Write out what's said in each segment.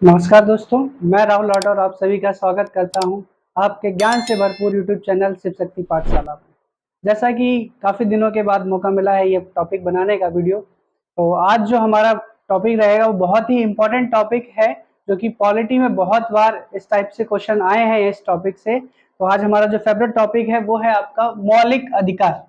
नमस्कार दोस्तों, मैं राहुल राठौर आप सभी का स्वागत करता हूं आपके ज्ञान से भरपूर यूट्यूब चैनल शिव शक्ति पाठशाला में। जैसा कि काफ़ी दिनों के बाद मौका मिला है ये टॉपिक बनाने का वीडियो, तो आज जो हमारा टॉपिक रहेगा वो बहुत ही इम्पोर्टेंट टॉपिक है, जो कि पॉलिटी में बहुत बार इस टाइप से क्वेश्चन आए हैं इस टॉपिक से। तो आज हमारा जो फेवरेट टॉपिक है वो है आपका मौलिक अधिकार।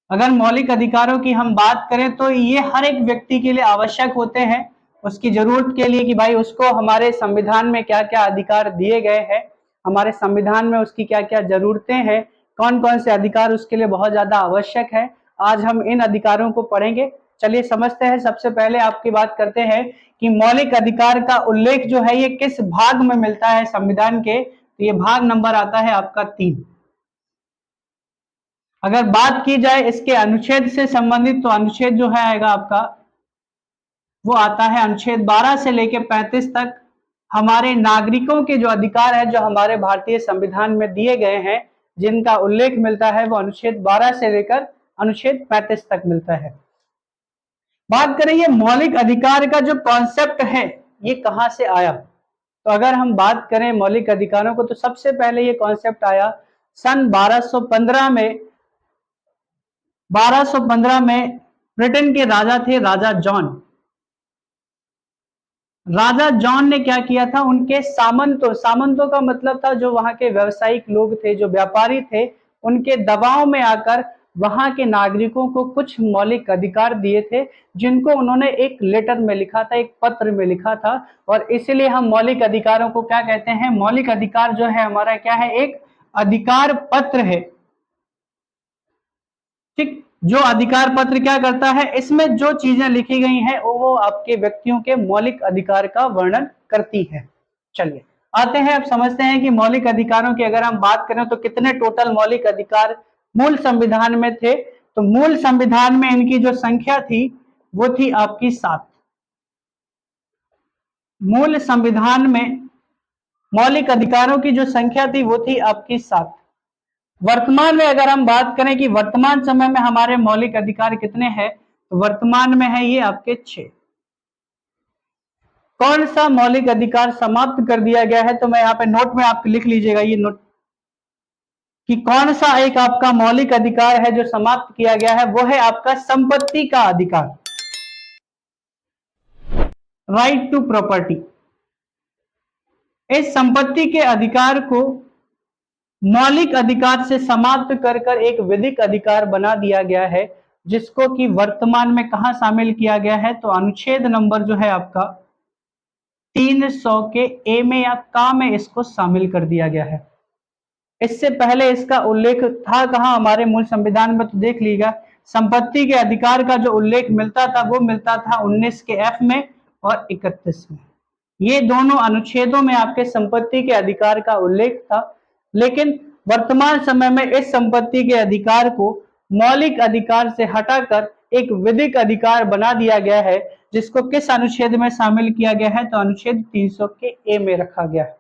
अगर मौलिक अधिकारों की हम बात करें तो ये हर एक व्यक्ति के लिए आवश्यक होते हैं, उसकी जरूरत के लिए कि भाई उसको हमारे संविधान में क्या क्या अधिकार दिए गए हैं, हमारे संविधान में उसकी क्या क्या जरूरतें हैं, कौन कौन से अधिकार उसके लिए बहुत ज्यादा आवश्यक है। आज हम इन अधिकारों को पढ़ेंगे। चलिए समझते हैं। सबसे पहले आपकी बात करते हैं कि मौलिक अधिकार का उल्लेख जो है ये किस भाग में मिलता है संविधान के। तो ये भाग नंबर आता है आपका 3। अगर बात की जाए इसके अनुच्छेद से संबंधित, तो अनुच्छेद जो है आएगा आपका, वो आता है अनुच्छेद 12 से लेकर 35 तक। हमारे नागरिकों के जो अधिकार है जो हमारे भारतीय संविधान में दिए गए हैं, जिनका उल्लेख मिलता है वो अनुच्छेद 12 से लेकर अनुच्छेद 35 तक मिलता है। बात करें ये मौलिक अधिकार का जो कॉन्सेप्ट है ये कहां से आया, तो अगर हम बात करें मौलिक अधिकारों को तो सबसे पहले ये कॉन्सेप्ट आया सन 1215 में। 1215 में ब्रिटेन के राजा थे, राजा जॉन। राजा जॉन ने क्या किया था, उनके सामंतों का मतलब था जो वहां के व्यवसायिक लोग थे, जो व्यापारी थे, उनके दबाव में आकर वहां के नागरिकों को कुछ मौलिक अधिकार दिए थे, जिनको उन्होंने एक लेटर में लिखा था, एक पत्र में लिखा था। और इसलिए हम मौलिक अधिकारों को क्या कहते हैं, मौलिक अधिकार जो है हमारा क्या है, एक अधिकार पत्र है। ठीक, जो अधिकार पत्र क्या करता है, इसमें जो चीजें लिखी गई हैं वो आपके व्यक्तियों के मौलिक अधिकार का वर्णन करती है। चलिए आते हैं, अब समझते हैं कि मौलिक अधिकारों की अगर हम बात करें तो कितने टोटल मौलिक अधिकार मूल संविधान में थे। तो मूल संविधान में इनकी जो संख्या थी वो थी आपकी 7। मूल संविधान में मौलिक अधिकारों की जो संख्या थी वो थी आपकी 7। वर्तमान में अगर हम बात करें कि वर्तमान समय में हमारे मौलिक अधिकार कितने हैं, तो वर्तमान में है ये आपके 6। कौन सा मौलिक अधिकार समाप्त कर दिया गया है, तो मैं यहाँ पे नोट में आप लिख लीजिएगा ये नोट कि कौन सा एक आपका मौलिक अधिकार है जो समाप्त किया गया है, वो है आपका संपत्ति का अधिकार, राइट टू प्रॉपर्टी। इस संपत्ति के अधिकार को मौलिक अधिकार से समाप्त कर एक विधिक अधिकार बना दिया गया है, जिसको कि वर्तमान में कहां शामिल किया गया है, तो अनुच्छेद नंबर जो है आपका 300 के ए में या का में इसको शामिल कर दिया गया है। इससे पहले इसका उल्लेख था कहां, हमारे मूल संविधान में, तो देख लीजिएगा संपत्ति के अधिकार का जो उल्लेख मिलता था वो मिलता था 19 के एफ में और 31 में। ये दोनों अनुच्छेदों में आपके संपत्ति के अधिकार का उल्लेख था। लेकिन वर्तमान समय में इस संपत्ति के अधिकार को मौलिक अधिकार से हटाकर एक विधिक अधिकार बना दिया गया है, जिसको किस अनुच्छेद में शामिल किया गया है, तो अनुच्छेद 300 के ए में रखा गया है।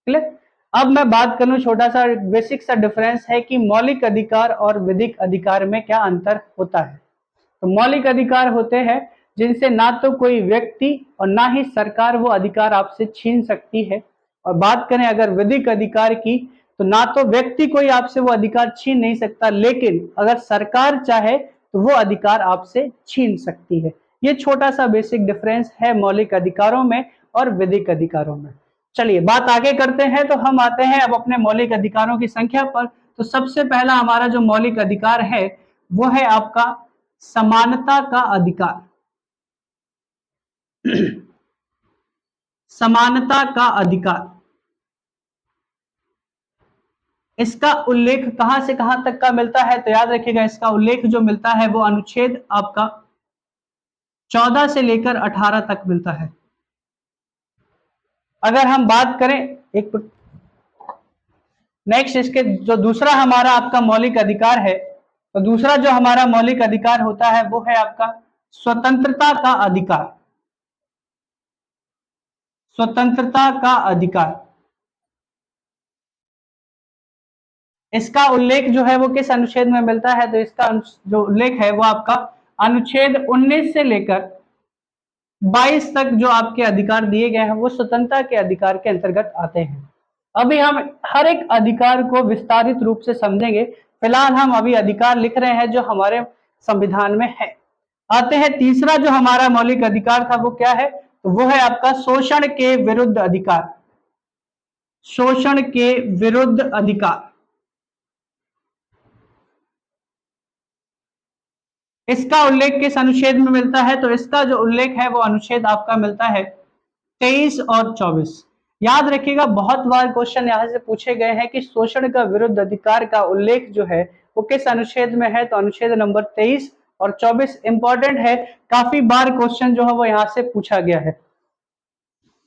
क्लियर। अब मैं बात करूं, छोटा सा बेसिक सा डिफरेंस है कि मौलिक अधिकार और विधिक अधिकार में क्या अंतर होता है। तो मौलिक अधिकार होते हैं जिनसे ना तो कोई व्यक्ति और ना ही सरकार वो अधिकार आपसे छीन सकती है। और बात करें अगर विधिक अधिकार की, तो ना तो व्यक्ति कोई आपसे वो अधिकार छीन नहीं सकता, लेकिन अगर सरकार चाहे तो वो अधिकार आपसे छीन सकती है। ये छोटा सा बेसिक डिफरेंस है मौलिक अधिकारों में और विधिक अधिकारों में। चलिए बात आगे करते हैं, तो हम आते हैं अब अपने मौलिक अधिकारों की संख्या पर। तो सबसे पहला हमारा जो मौलिक अधिकार है वो है आपका समानता का अधिकार। समानता का अधिकार, इसका उल्लेख कहां से कहां तक का मिलता है, तो याद रखिएगा इसका उल्लेख जो मिलता है वो अनुच्छेद आपका 14 से लेकर 18 तक मिलता है। अगर हम बात करें एक नेक्स्ट, इसके जो दूसरा हमारा आपका मौलिक अधिकार है, तो दूसरा जो हमारा मौलिक अधिकार होता है वो है आपका स्वतंत्रता का अधिकार। स्वतंत्रता का अधिकार, इसका उल्लेख जो है वो किस अनुच्छेद में मिलता है, तो इसका जो उल्लेख है वो आपका अनुच्छेद 19 से लेकर 22 तक जो आपके अधिकार दिए गए हैं वो स्वतंत्रता के अधिकार के अंतर्गत आते हैं। अभी हम हर एक अधिकार को विस्तारित रूप से समझेंगे। फिलहाल हम अभी अधिकार लिख रहे हैं जो हमारे संविधान में है। आते हैं तीसरा जो हमारा मौलिक अधिकार था वो क्या है, तो वो है आपका शोषण के विरुद्ध अधिकार। शोषण के विरुद्ध अधिकार, इसका उल्लेख किस अनुच्छेद में मिलता है, तो इसका जो उल्लेख है वो अनुच्छेद आपका मिलता है 23 और 24। याद रखिएगा, बहुत बार क्वेश्चन यहां से पूछे गए हैं कि शोषण का विरुद्ध अधिकार का उल्लेख जो है वो किस अनुच्छेद में है, तो अनुच्छेद नंबर 23 और 24 इंपॉर्टेंट है। काफी बार क्वेश्चन जो है वो यहां से पूछा गया है।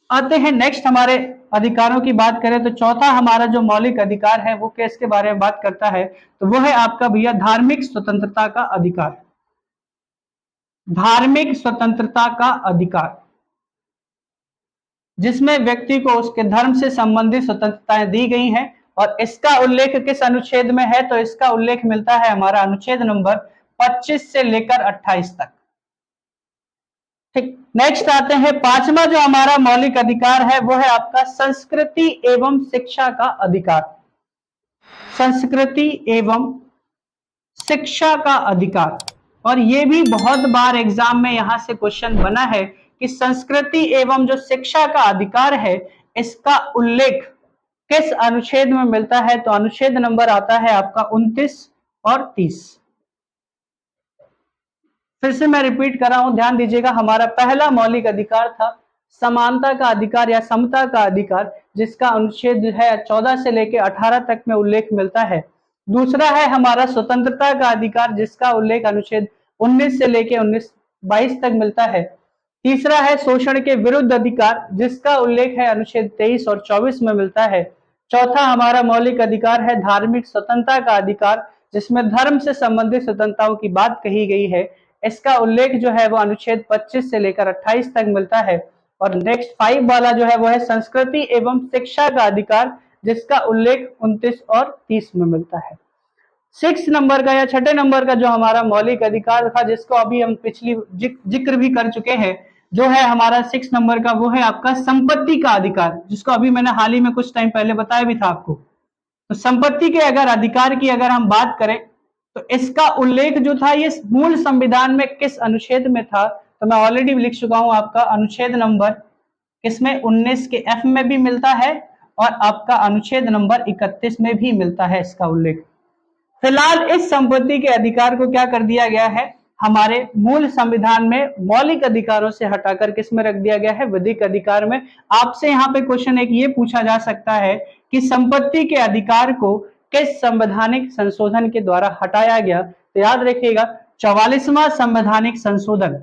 आते हैं नेक्स्ट हमारे अधिकारों की बात करें तो चौथा हमारा जो मौलिक अधिकार है वो किसके बारे में बात करता है, तो वो है आपका भैया धार्मिक स्वतंत्रता का अधिकार। धार्मिक स्वतंत्रता का अधिकार, जिसमें व्यक्ति को उसके धर्म से संबंधित स्वतंत्रताएं दी गई हैं। और इसका उल्लेख किस अनुच्छेद में है, तो इसका उल्लेख मिलता है हमारा अनुच्छेद नंबर 25 से लेकर 28 तक। ठीक, नेक्स्ट आते हैं पांचवा जो हमारा मौलिक अधिकार है वो है आपका संस्कृति एवं शिक्षा का अधिकार। संस्कृति एवं शिक्षा का अधिकार, और ये भी बहुत बार एग्जाम में यहां से क्वेश्चन बना है कि संस्कृति एवं जो शिक्षा का अधिकार है इसका उल्लेख किस अनुच्छेद में मिलता है, तो अनुच्छेद नंबर आता है आपका 29 और 30। फिर से मैं रिपीट कर रहा हूं, ध्यान दीजिएगा। हमारा पहला मौलिक अधिकार था समानता का अधिकार या समता का अधिकार, जिसका अनुच्छेद है 14 से लेकर 18 तक में उल्लेख मिलता है। दूसरा है हमारा स्वतंत्रता का अधिकार, जिसका उल्लेख अनुच्छेद 19 से लेकर 22 तक मिलता है। तीसरा है शोषण के विरुद्ध अधिकार, जिसका उल्लेख है अनुच्छेद 23 और 24 में मिलता है। चौथा हमारा मौलिक अधिकार है धार्मिक स्वतंत्रता का अधिकार, जिसमें धर्म से संबंधित स्वतंत्रताओं की बात कही गई है। इसका उल्लेख जो है वो अनुच्छेद 25 से लेकर 28 तक मिलता है। और नेक्स्ट 5 वाला जो है वो है संस्कृति एवं शिक्षा का अधिकार, जिसका उल्लेख 29 और 30 में मिलता है। 6 नंबर का या छठे नंबर का जो हमारा मौलिक अधिकार था, जिसको अभी हम पिछली जिक्र भी कर चुके हैं, जो है हमारा 6 नंबर का, वो है आपका संपत्ति का अधिकार, जिसको अभी मैंने हाल ही में कुछ टाइम पहले बताया भी था आपको। तो संपत्ति के अगर अधिकार की अगर हम बात करें तो इसका उल्लेख जो था ये मूल संविधान में किस अनुच्छेद में था, तो मैं ऑलरेडी लिख चुका हूं आपका अनुच्छेद नंबर किसमें 19 के एफ में भी मिलता है और आपका अनुच्छेद नंबर 31 में भी मिलता है इसका उल्लेख। फिलहाल इस संपत्ति के अधिकार को क्या कर दिया गया है, हमारे मूल संविधान में मौलिक अधिकारों से हटाकर किस में रख दिया गया है, विधिक अधिकार में। आपसे यहाँ पे क्वेश्चन एक ये पूछा जा सकता है कि संपत्ति के अधिकार को किस संवैधानिक संशोधन के द्वारा हटाया गया, तो याद रखिएगा 44वां संवैधानिक संशोधन,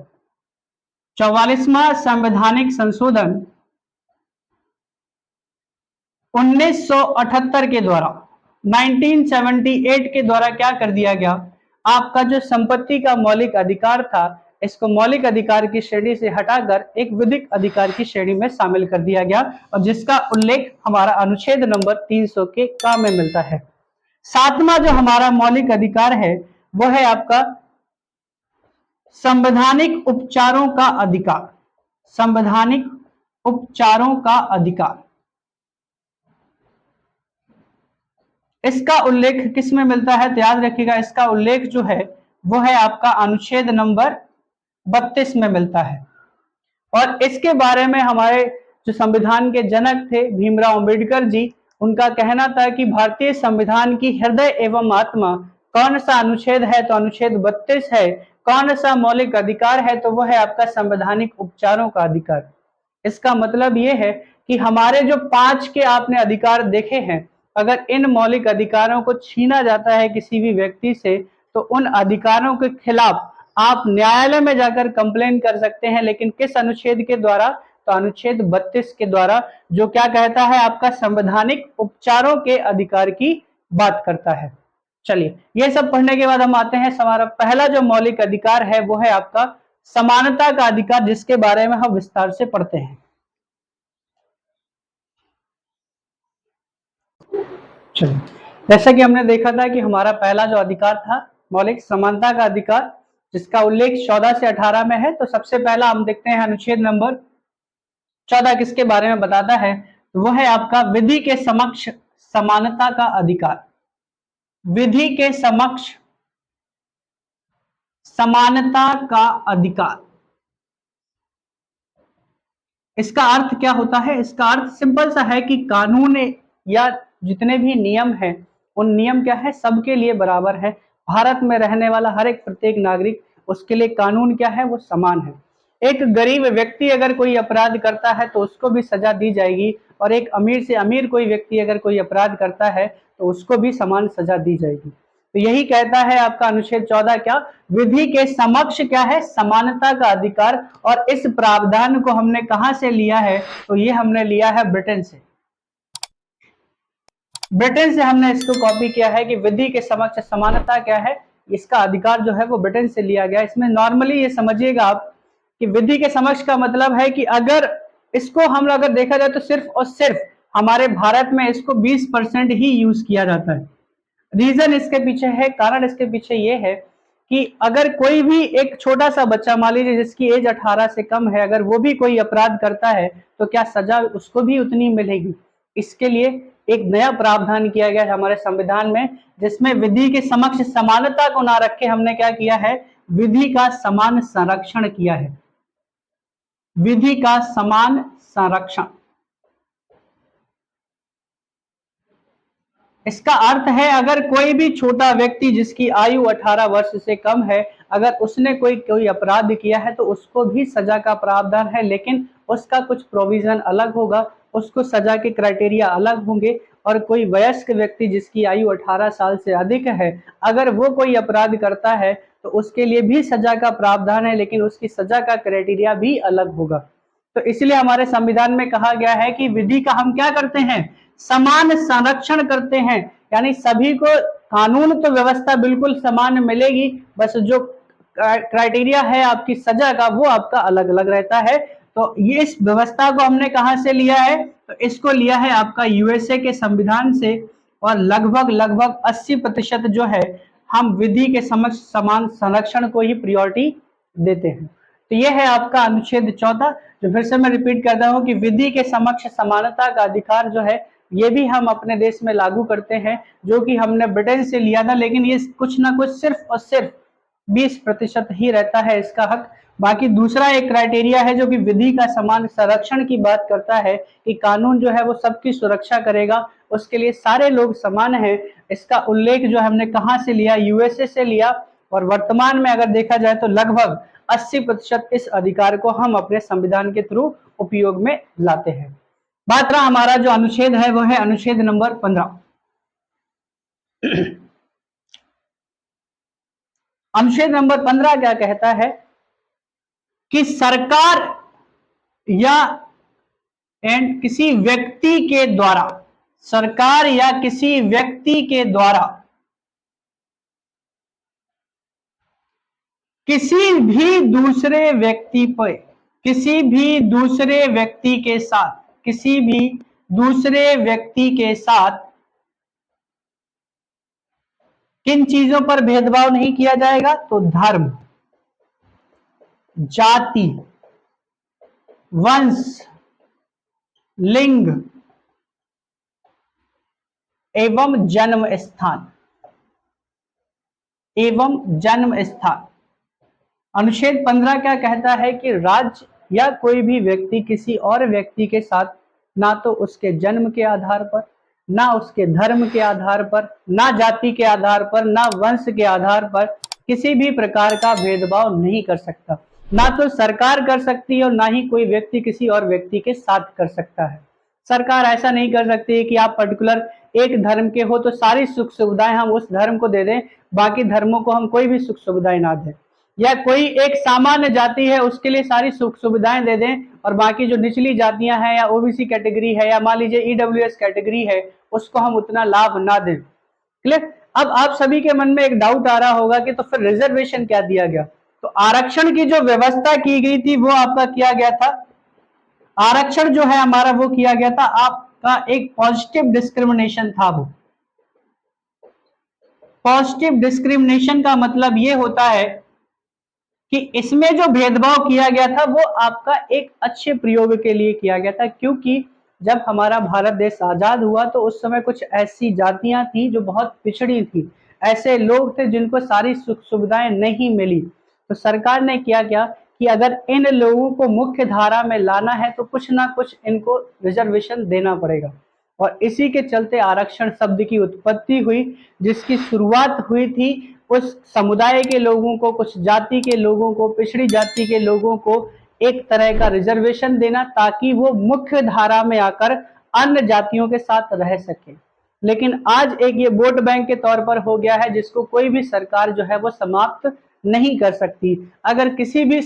44वां संवैधानिक संशोधन 1978 के द्वारा 1978 के द्वारा क्या कर दिया गया, आपका जो संपत्ति का मौलिक अधिकार था इसको मौलिक अधिकार की श्रेणी से हटाकर एक विधिक अधिकार की श्रेणी में शामिल कर दिया गया, और जिसका उल्लेख हमारा अनुच्छेद नंबर 300 के का में मिलता है। 7वां जो हमारा मौलिक अधिकार है वो है आपका संवैधानिक उपचारों का अधिकार। संवैधानिक उपचारों का अधिकार, इसका उल्लेख किस में मिलता है, तो याद रखिएगा इसका उल्लेख जो है वो है आपका अनुच्छेद नंबर 32 में मिलता है। और इसके बारे में हमारे जो संविधान के जनक थे भीमराव अंबेडकर जी, उनका कहना था कि भारतीय संविधान की हृदय एवं आत्मा कौन सा अनुच्छेद है, तो अनुच्छेद 32 है। कौन सा मौलिक अधिकार है, तो वह है आपका संवैधानिक उपचारों का अधिकार। इसका मतलब ये है कि हमारे जो 5 के आपने अधिकार देखे हैं, अगर इन मौलिक अधिकारों को छीना जाता है किसी भी व्यक्ति से, तो उन अधिकारों के खिलाफ आप न्यायालय में जाकर कंप्लेन कर सकते हैं। लेकिन किस अनुच्छेद के द्वारा, तो अनुच्छेद 32 के द्वारा, जो क्या कहता है, आपका संवैधानिक उपचारों के अधिकार की बात करता है। चलिए, ये सब पढ़ने के बाद हम आते हैं हमारा पहला जो मौलिक अधिकार है वो है आपका समानता का अधिकार, जिसके बारे में हम विस्तार से पढ़ते हैं। चलिए, जैसा कि हमने देखा था कि हमारा पहला जो अधिकार था मौलिक समानता का अधिकार, जिसका उल्लेख 14 से 18 में है। तो सबसे पहला हम देखते हैं अनुच्छेद नंबर 14 किसके बारे में बताता है, तो वो है आपका विधि के समक्ष समानता का अधिकार। विधि के समक्ष समानता का अधिकार, इसका अर्थ क्या होता है? इसका अर्थ सिंपल सा है कि कानून या जितने भी नियम हैं, उन नियम क्या है, सबके लिए बराबर है। भारत में रहने वाला हर एक प्रत्येक नागरिक, उसके लिए कानून क्या है, वो समान है। एक गरीब व्यक्ति अगर कोई अपराध करता है तो उसको भी सजा दी जाएगी, और एक अमीर से अमीर कोई व्यक्ति अगर कोई अपराध करता है तो उसको भी समान सजा दी जाएगी। तो यही कहता है आपका अनुच्छेद 14 क्या, विधि के समक्ष क्या है, समानता का अधिकार। और इस प्रावधान को हमने कहां से लिया है, तो ये हमने लिया है ब्रिटेन से। ब्रिटेन से हमने इसको कॉपी किया है कि विधि के समक्ष समानता क्या है, इसका अधिकार जो है वो ब्रिटेन से लिया गया। इसमें नॉर्मली ये समझिएगा आप कि विधि के समक्ष का मतलब है कि अगर इसको हम अगर देखा जाए तो सिर्फ और सिर्फ हमारे भारत में इसको 20% ही यूज किया जाता है। रीजन इसके पीछे है, कारण इसके पीछे ये है कि अगर कोई भी एक छोटा सा बच्चा, मान लीजिए जिसकी एज 18 से कम है, अगर वो भी कोई अपराध करता है तो क्या सजा उसको भी उतनी मिलेगी? इसके लिए एक नया प्रावधान किया गया है हमारे संविधान में, जिसमें विधि के समक्ष समानता को ना रख के हमने क्या किया है, विधि का समान संरक्षण किया है। विधि का समान संरक्षण, इसका अर्थ है अगर कोई भी छोटा व्यक्ति जिसकी आयु 18 वर्ष से कम है, अगर उसने कोई अपराध किया है तो उसको भी सजा का प्रावधान है, लेकिन उसका कुछ प्रोविजन अलग होगा, उसको सजा के क्राइटेरिया अलग होंगे। और कोई वयस्क व्यक्ति जिसकी आयु 18 साल से अधिक है, अगर वो कोई अपराध करता है तो उसके लिए भी सजा का प्रावधान है, लेकिन उसकी सजा का क्राइटेरिया भी अलग होगा। तो इसलिए हमारे संविधान में कहा गया है कि विधि का हम क्या करते हैं, समान संरक्षण करते हैं। यानी सभी को कानून तो व्यवस्था बिल्कुल समान मिलेगी, बस जो क्राइटेरिया है आपकी सजा का वो आपका अलग अलग रहता है। तो ये इस व्यवस्था को हमने कहां से लिया है, तो इसको लिया है आपका यूएसए के संविधान से। और लगभग लगभग 80% जो है हम विधि के समक्ष समान संरक्षण को ही प्रायोरिटी देते हैं। तो यह है आपका अनुच्छेद 14, जो फिर से मैं रिपीट करता हूं कि विधि के समक्ष समानता का अधिकार जो है ये भी हम अपने देश में लागू करते हैं, जो कि हमने ब्रिटेन से लिया था, लेकिन ये कुछ ना कुछ सिर्फ और सिर्फ 20% ही रहता है इसका हक। बाकी दूसरा एक क्राइटेरिया है जो कि विधि का समान संरक्षण की बात करता है कि कानून जो है वो सबकी सुरक्षा करेगा, उसके लिए सारे लोग समान हैं। इसका उल्लेख जो हमने कहां से लिया, यूएसए से लिया। और वर्तमान में अगर देखा जाए तो लगभग 80% इस अधिकार को हम अपने संविधान के थ्रू उपयोग में लाते हैं। बात रहा हमारा जो अनुच्छेद है वो है अनुच्छेद नंबर 15। अनुच्छेद नंबर 15 क्या कहता है कि सरकार या किसी व्यक्ति के द्वारा, सरकार या किसी व्यक्ति के द्वारा किसी भी दूसरे व्यक्ति पर, किसी भी दूसरे व्यक्ति के साथ, किसी भी दूसरे व्यक्ति के साथ किन चीजों पर भेदभाव नहीं किया जाएगा, तो धर्म, जाति, वंश, लिंग एवं जन्म स्थान, एवं जन्म स्थान। अनुच्छेद 15 क्या कहता है कि राज्य या कोई भी व्यक्ति किसी और व्यक्ति के साथ ना तो उसके जन्म के आधार पर, ना उसके धर्म के आधार पर, ना जाति के आधार पर, ना वंश के आधार पर किसी भी प्रकार का भेदभाव नहीं कर सकता। ना तो सरकार कर सकती है और ना ही कोई व्यक्ति किसी और व्यक्ति के साथ कर सकता है। सरकार ऐसा नहीं कर सकती है कि आप पर्टिकुलर एक धर्म के हो तो सारी सुख सुविधाएं हम उस धर्म को दे दें, बाकी धर्मों को हम कोई भी सुख सुविधाएं ना दें। या कोई एक सामान्य जाति है उसके लिए सारी सुख सुविधाएं दे दें, और बाकी जो निचली जातियां हैं या ओबीसी कैटेगरी है या मान लीजिए ईडब्ल्यूएस कैटेगरी है उसको हम उतना लाभ ना दें। क्लियर? अब आप सभी के मन में एक डाउट आ रहा होगा कि तो फिर रिजर्वेशन क्या दिया गया? तो आरक्षण की जो व्यवस्था की गई थी वो आपका किया गया था, आरक्षण जो है हमारा वो किया गया था आपका एक पॉजिटिव डिस्क्रिमिनेशन था। वो पॉजिटिव डिस्क्रिमिनेशन का मतलब ये होता है कि इसमें जो भेदभाव किया गया था वो आपका एक अच्छे प्रयोग के लिए किया गया था, क्योंकि जब हमारा भारत देश आजाद हुआ तो उस समय कुछ ऐसी जातियां थी जो बहुत पिछड़ी थी, ऐसे लोग थे जिनको सारी सुख सुविधाएं नहीं मिली। तो सरकार ने क्या कि अगर इन लोगों को मुख्य धारा में लाना है तो कुछ ना कुछ इनको रिजर्वेशन देना पड़ेगा, और इसी के चलते आरक्षण शब्द की उत्पत्ति हुई, जिसकी शुरुआत हुई थी उस समुदाय के लोगों को, कुछ जाति के लोगों को, पिछड़ी जाति के लोगों को एक तरह का रिजर्वेशन देना, ताकि वो मुख्य धारा में आकर अन्य जातियों के साथ रह सके। लेकिन आज एक ये वोट बैंक के तौर पर हो गया है, जिसको कोई भी सरकार जो है वो समाप्त नहीं कर सकती। अगर किसी भी